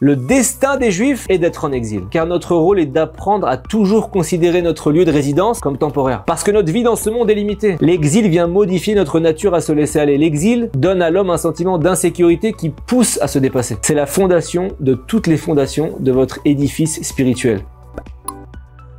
Le destin des Juifs est d'être en exil, car notre rôle est d'apprendre à toujours considérer notre lieu de résidence comme temporaire. Parce que notre vie dans ce monde est limitée. L'exil vient modifier notre nature à se laisser aller. L'exil donne à l'homme un sentiment d'insécurité qui pousse à se dépasser. C'est la fondation de toutes les fondations de votre édifice spirituel.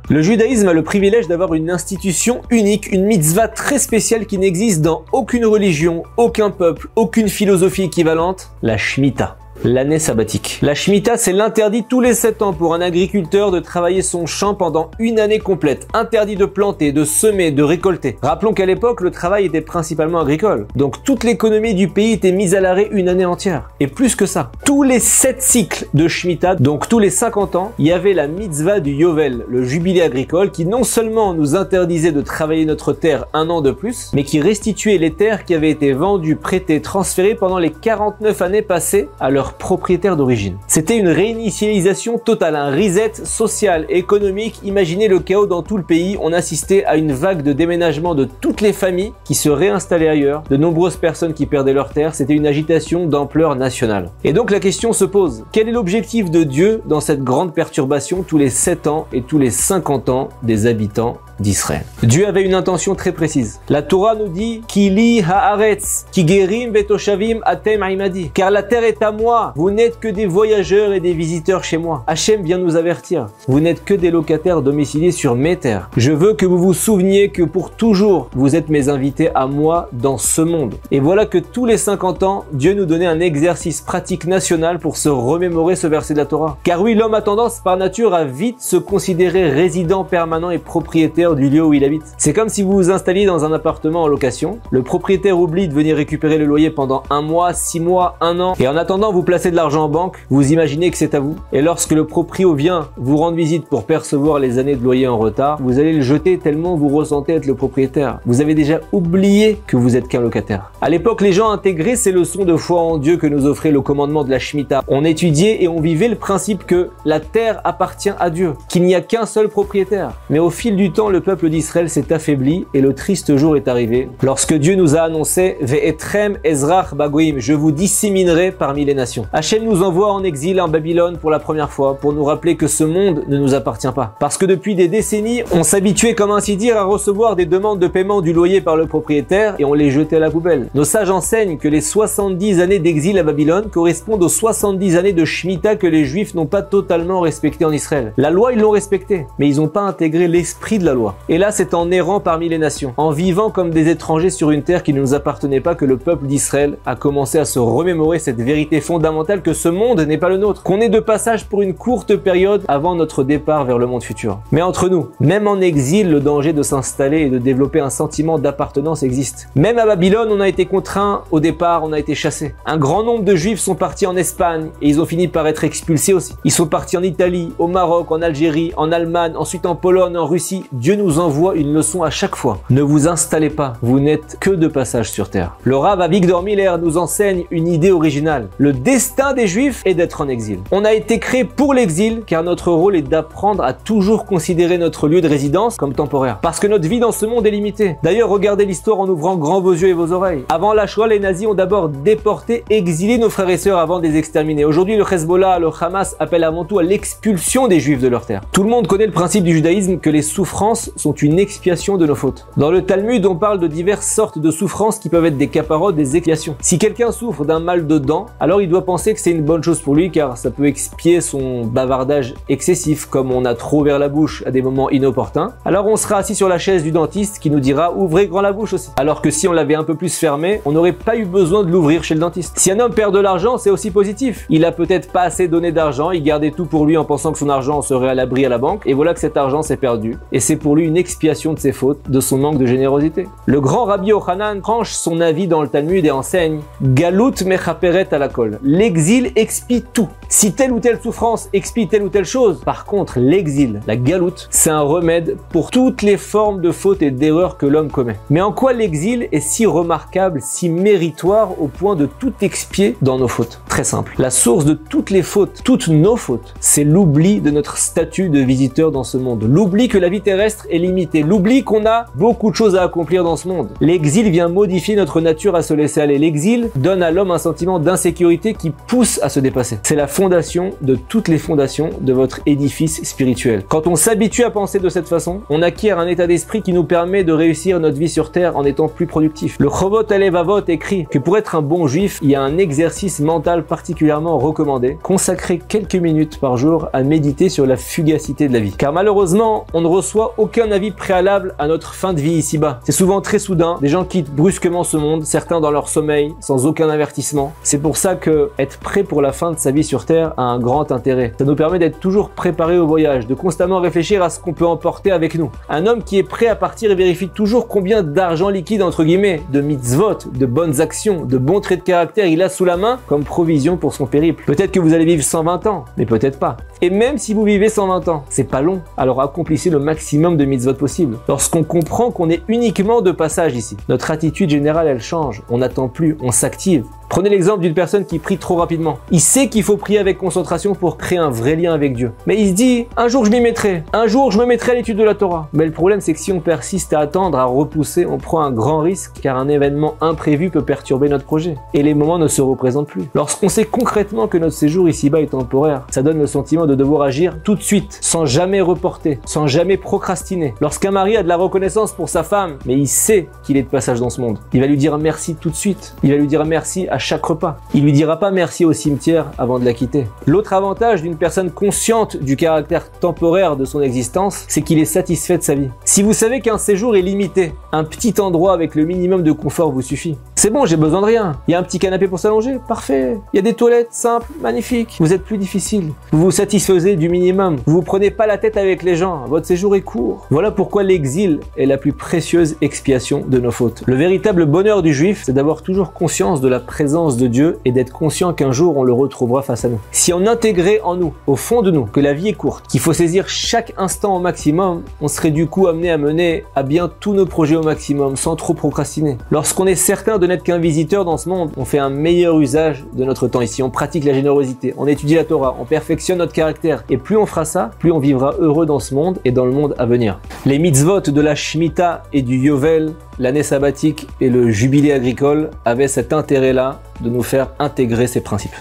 Le judaïsme a le privilège d'avoir une institution unique, une mitzvah très spéciale qui n'existe dans aucune religion, aucun peuple, aucune philosophie équivalente, la Shemitah. L'année sabbatique. La Shemitah, c'est l'interdit tous les 7 ans pour un agriculteur de travailler son champ pendant une année complète. Interdit de planter, de semer, de récolter. Rappelons qu'à l'époque, le travail était principalement agricole. Donc toute l'économie du pays était mise à l'arrêt une année entière. Et plus que ça, tous les 7 cycles de Shemitah, donc tous les 50 ans, il y avait la mitzvah du Yovel, le jubilé agricole, qui non seulement nous interdisait de travailler notre terre un an de plus, mais qui restituait les terres qui avaient été vendues, prêtées, transférées pendant les 49 années passées à leur propriétaire d'origine. C'était une réinitialisation totale, un reset social, économique. Imaginez le chaos dans tout le pays. On assistait à une vague de déménagement de toutes les familles qui se réinstallaient ailleurs, de nombreuses personnes qui perdaient leurs terres. C'était une agitation d'ampleur nationale. Et donc la question se pose, quel est l'objectif de Dieu dans cette grande perturbation tous les 7 ans et tous les 50 ans des habitants d'Israël? Dieu avait une intention très précise. La Torah nous dit Kili haaretz, ki gerim vetoshavim atem aimadi. Car la terre est à moi. Vous n'êtes que des voyageurs et des visiteurs chez moi. Hachem vient nous avertir. Vous n'êtes que des locataires domiciliés sur mes terres. Je veux que vous vous souveniez que pour toujours, vous êtes mes invités à moi dans ce monde. Et voilà que tous les 50 ans, Dieu nous donnait un exercice pratique national pour se remémorer ce verset de la Torah. Car oui, l'homme a tendance par nature à vite se considérer résident permanent et propriétaire du lieu où il habite. C'est comme si vous vous installiez dans un appartement en location, le propriétaire oublie de venir récupérer le loyer pendant 1 mois, 6 mois, 1 an, et en attendant vous placez de l'argent en banque, vous imaginez que c'est à vous, et lorsque le proprio vient vous rendre visite pour percevoir les années de loyer en retard, vous allez le jeter tellement vous ressentez être le propriétaire. Vous avez déjà oublié que vous êtes qu'un locataire. À l'époque, les gens intégraient ces leçons de foi en Dieu que nous offrait le commandement de la Shemitah. On étudiait et on vivait le principe que la terre appartient à Dieu, qu'il n'y a qu'un seul propriétaire. Mais au fil du temps, le peuple d'Israël s'est affaibli et le triste jour est arrivé lorsque Dieu nous a annoncé Ve'etrem ezrach bagoim, je vous disséminerai parmi les nations. Hachem nous envoie en exil en Babylone pour la première fois pour nous rappeler que ce monde ne nous appartient pas. Parce que depuis des décennies, on s'habituait comme ainsi dire à recevoir des demandes de paiement du loyer par le propriétaire et on les jetait à la poubelle. Nos sages enseignent que les 70 années d'exil à Babylone correspondent aux 70 années de Shemitah que les Juifs n'ont pas totalement respectées en Israël. La loi, ils l'ont respectée, mais ils n'ont pas intégré l'esprit de la loi. Et là, c'est en errant parmi les nations, en vivant comme des étrangers sur une terre qui ne nous appartenait pas que le peuple d'Israël a commencé à se remémorer cette vérité fondamentale que ce monde n'est pas le nôtre, qu'on est de passage pour une courte période avant notre départ vers le monde futur. Mais entre nous, même en exil, le danger de s'installer et de développer un sentiment d'appartenance existe. Même à Babylone, on a été contraint, au départ, on a été chassé. Un grand nombre de Juifs sont partis en Espagne et ils ont fini par être expulsés aussi. Ils sont partis en Italie, au Maroc, en Algérie, en Allemagne, ensuite en Pologne, en Russie. Dieu nous envoie une leçon à chaque fois. Ne vous installez pas, vous n'êtes que de passage sur terre. Le Rav Avigdor Miller nous enseigne une idée originale. Le destin des Juifs est d'être en exil. On a été créé pour l'exil car notre rôle est d'apprendre à toujours considérer notre lieu de résidence comme temporaire. Parce que notre vie dans ce monde est limitée. D'ailleurs, regardez l'histoire en ouvrant grand vos yeux et vos oreilles. Avant la Shoah, les nazis ont d'abord déporté, exilé nos frères et sœurs avant de les exterminer. Aujourd'hui, le Hezbollah, le Hamas appellent avant tout à l'expulsion des Juifs de leur terre. Tout le monde connaît le principe du judaïsme que les souffrances sont une expiation de nos fautes. Dans le Talmud, on parle de diverses sortes de souffrances qui peuvent être des capparotes, des expiations. Si quelqu'un souffre d'un mal de dents, alors il doit penser que c'est une bonne chose pour lui car ça peut expier son bavardage excessif, comme on a trop ouvert la bouche à des moments inopportuns. Alors on sera assis sur la chaise du dentiste qui nous dira ouvrez grand la bouche aussi. Alors que si on l'avait un peu plus fermé, on n'aurait pas eu besoin de l'ouvrir chez le dentiste. Si un homme perd de l'argent, c'est aussi positif. Il a peut-être pas assez donné d'argent, il gardait tout pour lui en pensant que son argent serait à l'abri à la banque, et voilà que cet argent s'est perdu. Et c'est pour lui une expiation de ses fautes, de son manque de générosité. Le grand Rabbi Yochanan tranche son avis dans le Talmud et enseigne Galut mechaperet alakol. L'exil expie tout. Si telle ou telle souffrance expie telle ou telle chose, par contre, l'exil, la galoute, c'est un remède pour toutes les formes de fautes et d'erreurs que l'homme commet. Mais en quoi l'exil est si remarquable, si méritoire au point de tout expier dans nos fautes? Très simple. La source de toutes les fautes, toutes nos fautes, c'est l'oubli de notre statut de visiteur dans ce monde. L'oubli que la vie terrestre terrestre est limité, l'oubli qu'on a beaucoup de choses à accomplir dans ce monde. L'exil vient modifier notre nature à se laisser aller. L'exil donne à l'homme un sentiment d'insécurité qui pousse à se dépasser. C'est la fondation de toutes les fondations de votre édifice spirituel. Quand on s'habitue à penser de cette façon, on acquiert un état d'esprit qui nous permet de réussir notre vie sur terre en étant plus productif. Le Chovot HaLevavot écrit que pour être un bon juif, il y a un exercice mental particulièrement recommandé. Consacrer quelques minutes par jour à méditer sur la fugacité de la vie. Car malheureusement, on ne reçoit aucun avis préalable à notre fin de vie ici-bas. C'est souvent très soudain, des gens quittent brusquement ce monde, certains dans leur sommeil, sans aucun avertissement. C'est pour ça que être prêt pour la fin de sa vie sur terre a un grand intérêt. Ça nous permet d'être toujours préparé au voyage, de constamment réfléchir à ce qu'on peut emporter avec nous. Un homme qui est prêt à partir et vérifie toujours combien d'argent liquide, entre guillemets, de mitzvot, de bonnes actions, de bons traits de caractère il a sous la main comme provision pour son périple. Peut-être que vous allez vivre 120 ans, mais peut-être pas. Et même si vous vivez 120 ans, c'est pas long, alors accomplissez le maximum de mitzvot possible. Lorsqu'on comprend qu'on est uniquement de passage ici, notre attitude générale elle change, on n'attend plus, on s'active. Prenez l'exemple d'une personne qui prie trop rapidement. Il sait qu'il faut prier avec concentration pour créer un vrai lien avec Dieu. Mais il se dit, un jour je m'y mettrai, un jour je me mettrai à l'étude de la Torah. Mais le problème c'est que si on persiste à attendre, à repousser, on prend un grand risque car un événement imprévu peut perturber notre projet. Et les moments ne se représentent plus. Lorsqu'on sait concrètement que notre séjour ici-bas est temporaire, ça donne le sentiment de devoir agir tout de suite, sans jamais reporter, sans jamais procrastiner. Lorsqu'un mari a de la reconnaissance pour sa femme, mais il sait qu'il est de passage dans ce monde, il va lui dire merci tout de suite. Il va lui dire merci à chaque repas. Il lui dira pas merci au cimetière avant de la quitter. L'autre avantage d'une personne consciente du caractère temporaire de son existence, c'est qu'il est satisfait de sa vie. Si vous savez qu'un séjour est limité, un petit endroit avec le minimum de confort vous suffit. C'est bon, j'ai besoin de rien. Il y a un petit canapé pour s'allonger, parfait. Il y a des toilettes simples, magnifiques. Vous êtes plus difficile. Vous vous satisfaisez du minimum. Vous vous prenez pas la tête avec les gens. Votre séjour est court. Voilà pourquoi l'exil est la plus précieuse expiation de nos fautes. Le véritable bonheur du juif, c'est d'avoir toujours conscience de la présence de Dieu et d'être conscient qu'un jour on le retrouvera face à nous. Si on intégrait en nous, au fond de nous, que la vie est courte, qu'il faut saisir chaque instant au maximum, on serait du coup amené à mener à bien tous nos projets au maximum, sans trop procrastiner. Lorsqu'on est certain de n'être qu'un visiteur dans ce monde, on fait un meilleur usage de notre temps ici, on pratique la générosité, on étudie la Torah, on perfectionne notre caractère, et plus on fera ça, plus on vivra heureux dans ce monde et dans le monde à venir. Les mitzvot de la Shemitah et du Yovel, l'année sabbatique et le jubilé agricole avaient cet intérêt-là de nous faire intégrer ces principes.